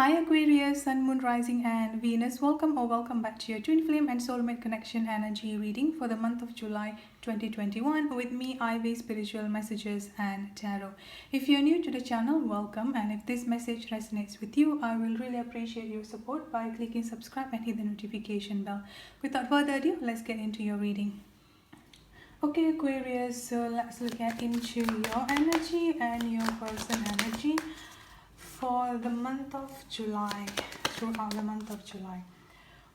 Hi Aquarius, Sun, Moon, Rising, and Venus. Welcome back to your Twin Flame and Soulmate Connection energy reading for the month of July 2021 with me, Ivy Spiritual Messages and Tarot. If you're new to the channel, welcome, and if this message resonates with you, I will really appreciate your support by clicking subscribe and hit the notification bell. Without further ado, let's get into your reading. Okay, Aquarius, so let's look at into your energy and your person energy for the month of July, throughout the month of July.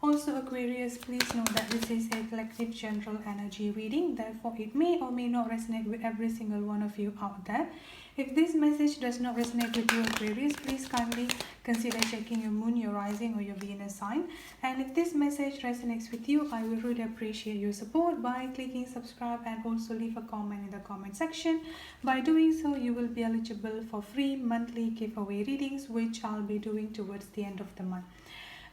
Also, Aquarius, please know that this is a collective general energy reading, therefore it may or may not resonate with every single one of you out there. If this message does not resonate with you, Aquarius, please kindly consider checking your moon, your rising, or your Venus sign. And if this message resonates with you, I will really appreciate your support by clicking subscribe and also leave a comment in the comment section. By doing so, you will be eligible for free monthly giveaway readings, which I'll be doing towards the end of the month.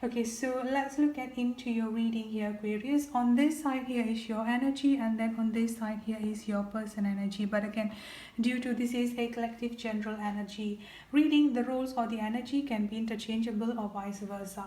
Okay, so let's look at into your reading here, Aquarius. On this side here is your energy, and then on this side here is your person energy. But again, due to this is a collective general energy reading, the roles or the energy can be interchangeable or vice versa.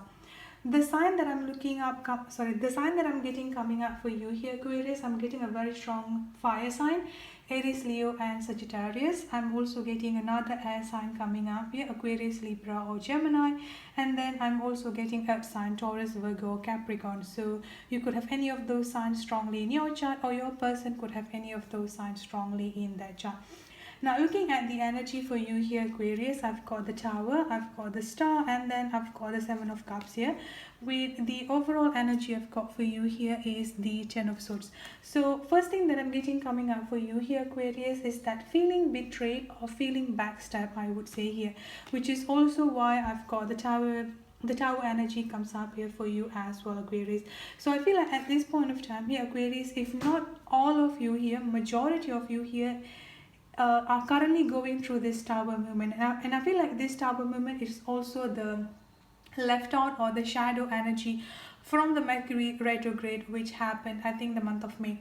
The sign that I'm the sign that I'm getting coming up for you here, Aquarius, I'm getting a very strong fire sign, Aries, Leo, and Sagittarius. I'm also getting another air sign coming up here, Aquarius, Libra, or Gemini. And then I'm also getting earth sign, Taurus, Virgo, Capricorn. So you could have any of those signs strongly in your chart, or your person could have any of those signs strongly in their chart. Now, looking at the energy for you here, Aquarius, I've got the Tower, I've got the Star, and then I've got the Seven of Cups here. With the overall energy I've got for you here is the Ten of Swords. So, first thing that I'm getting coming up for you here, Aquarius, is that feeling betrayed or feeling backstabbed, I would say here, which is also why I've got the Tower. The Tower energy comes up here for you as well, Aquarius. So I feel like at this point of time here, Aquarius, if not all of you here, majority of you here are currently going through this Tower movement, and I feel like this Tower movement is also the left out or the shadow energy from the Mercury retrograde, which happened, I think, the month of May.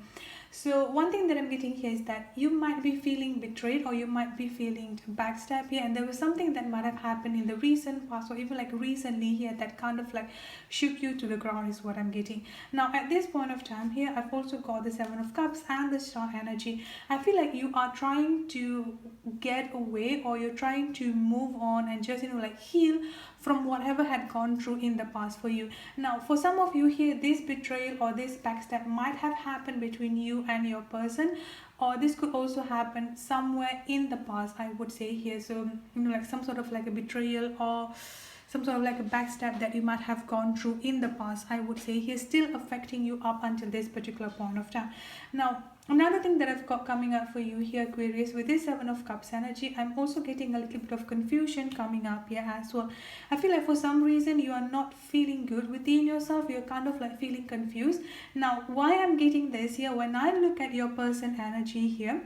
So one thing that I'm getting here is that you might be feeling betrayed, or you might be feeling backstabbed here, and there was something that might have happened in the recent past, or even like recently here, that kind of like shook you to the ground is what I'm getting. Now at this point of time here, I've also got the Seven of Cups and the Star energy. I feel like you are trying to get away, or you're trying to move on and just like heal from whatever had gone through in the past for you. Now for some of you here, this betrayal or this backstab might have happened between you and your person, or this could also happen somewhere in the past, I would say here. So like some sort of like a betrayal or some sort of like a backstab that you might have gone through in the past, I would say here, still affecting you up until this particular point of time. Now another thing that I've got coming up for you here, Aquarius, with this Seven of Cups energy, I'm also getting a little bit of confusion coming up here as well. I feel like for some reason you are not feeling good within yourself. You're kind of like feeling confused. Now why I'm getting this here, when I look at your person energy here,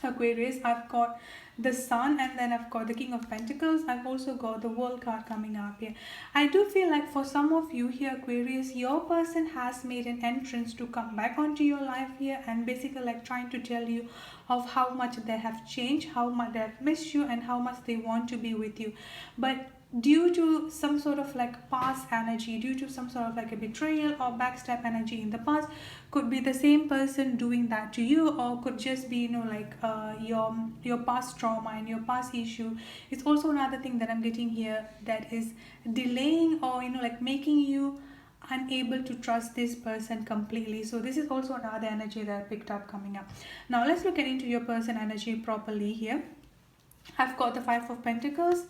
Aquarius, I've got the Sun, and then I've got the King of Pentacles. I've also got the World card coming up here. I do feel like for some of you here, Aquarius, your person has made an entrance to come back onto your life here, and basically like trying to tell you of how much they have changed, how much they have missed you, and how much they want to be with you. But due to some sort of like past energy, due to some sort of like a betrayal or backstab energy in the past, could be the same person doing that to you, or could just be like your past trauma and your past issue. It's also another thing that I'm getting here that is delaying or like making you unable to trust this person completely. So this is also another energy that I picked up coming up. Now let's look at into your person energy properly here. I've got the Five of Pentacles,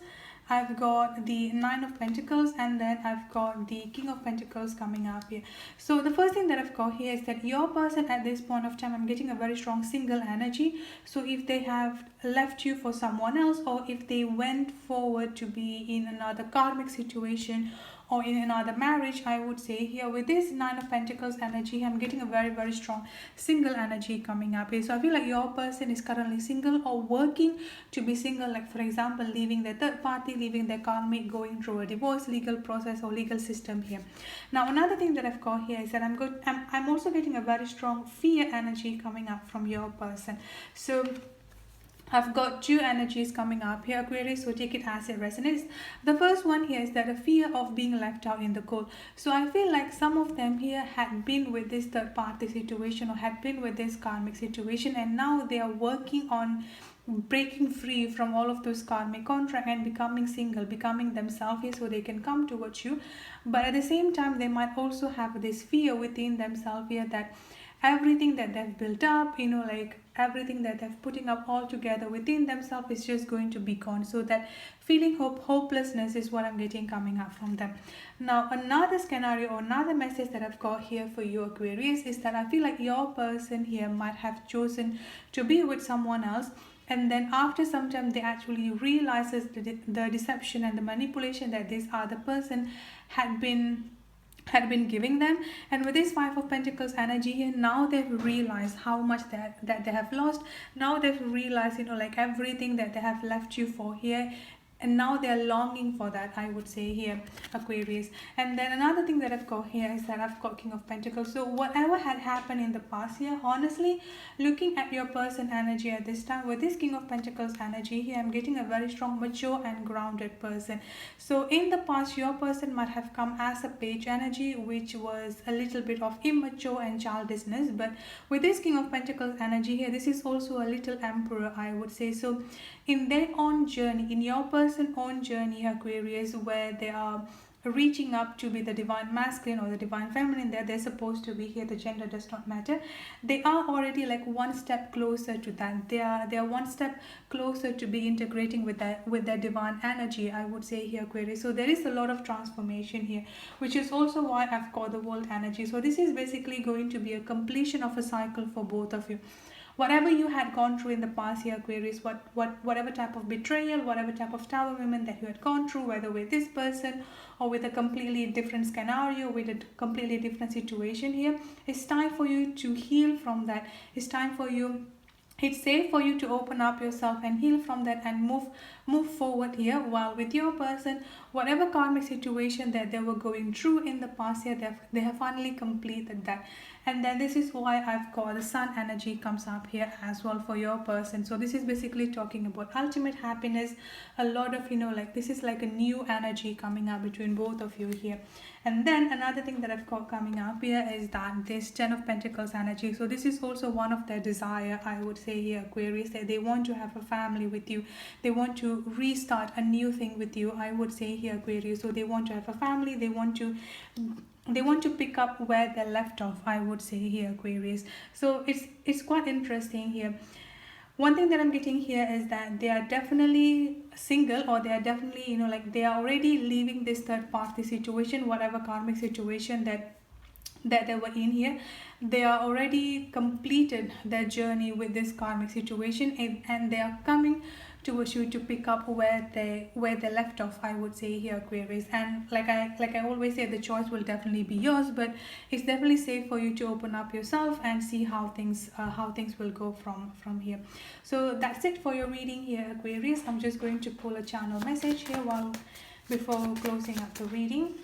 I've got the Nine of Pentacles, and then I've got the King of Pentacles coming up here. So the first thing that I've got here is that your person at this point of time, I'm getting a very strong single energy. So if they have left you for someone else, or if they went forward to be in another karmic situation or in another marriage, I would say here with this Nine of Pentacles energy, I'm getting a very strong single energy coming up here. So I feel like your person is currently single or working to be single, like for example leaving their third party, leaving their karmic, going through a divorce legal process or legal system here. Now another thing that I've got here is that I'm also getting a very strong fear energy coming up from your person. So I've got two energies coming up here, Aquarius, so take it as it resonates. The first one here is that a fear of being left out in the cold. So I feel like some of them here had been with this third party situation or had been with this karmic situation, and now they are working on breaking free from all of those karmic contract and becoming single, becoming themselves here so they can come towards you. But at the same time, they might also have this fear within themselves here that everything that they've built up, like everything that they're putting up all together within themselves is just going to be gone. So that feeling hopelessness is what I'm getting coming up from them. Now another scenario or another message that I've got here for you, Aquarius, is that I feel like your person here might have chosen to be with someone else, and then after some time they actually realizes the deception and the manipulation that this other person had been giving them. And with this Five of Pentacles energy here, now they've realized how much that they have lost. Now they've realized like everything that they have left you for here, and now they are longing for that, I would say here, Aquarius. And then another thing that I've got here is that I've got King of Pentacles. So whatever had happened in the past here, honestly, looking at your person energy at this time with this King of Pentacles energy here, I'm getting a very strong, mature and grounded person. So in the past, your person might have come as a page energy, which was a little bit of immature and childishness. But with this King of Pentacles energy here, this is also a little emperor, I would say. So in their own journey, in your person's own journey, Aquarius, where they are reaching up to be the divine masculine or the divine feminine that they're supposed to be here, the gender does not matter, they are already like one step closer to that. They are one step closer to be integrating with that divine energy, I would say here, Aquarius. So there is a lot of transformation here, which is also why I've got the world energy. So this is basically going to be a completion of a cycle for both of you. Whatever you had gone through in the past year, Aquarius, whatever type of betrayal, whatever type of tower women that you had gone through, whether with this person or with a completely different scenario, with a completely different situation here, it's time for you to heal from that. It's time for you, it's safe for you to open up yourself and heal from that and move forward here. While with your person, whatever karmic situation that they were going through in the past year, they have finally completed that. And then this is why I've got the sun energy comes up here as well for your person. So this is basically talking about ultimate happiness, a lot of like this is like a new energy coming up between both of you here. And then another thing that I've got coming up here is that this 10 of Pentacles energy. So this is also one of their desire, I would say here, Aquarius, that they want to have a family with you. They want to restart a new thing with you, I would say here, Aquarius. So they want to have a family. They want to pick up where they left off, I would say here, Aquarius. So it's quite interesting here. One thing that I'm getting here is that they are definitely single, or they are definitely like they are already leaving this third party situation, whatever karmic situation that they were in here. They are already completed their journey with this karmic situation, and they are coming towards you to pick up where they left off, I would say here, Aquarius. And like I always say, the choice will definitely be yours, but it's definitely safe for you to open up yourself and see how things will go from here. So that's it for your reading here, Aquarius. I'm just going to pull a channel message here before closing up the reading.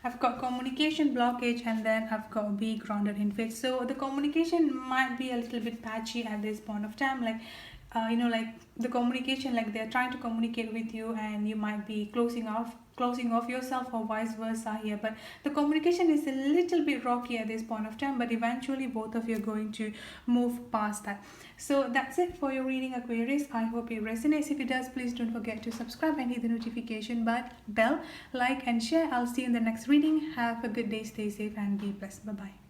I've got communication blockage, and then I've got be grounded in faith. So the communication might be a little bit patchy at this point of time, like like the communication, like they're trying to communicate with you and you might be closing off yourself, or vice versa here. But the communication is a little bit rocky at this point of time, but eventually both of you are going to move past that. So that's it for your reading, Aquarius. I hope it resonates. If it does, please don't forget to subscribe and hit the notification bell, like and share. I'll see you in the next reading. Have a good day, stay safe and be blessed. Bye bye.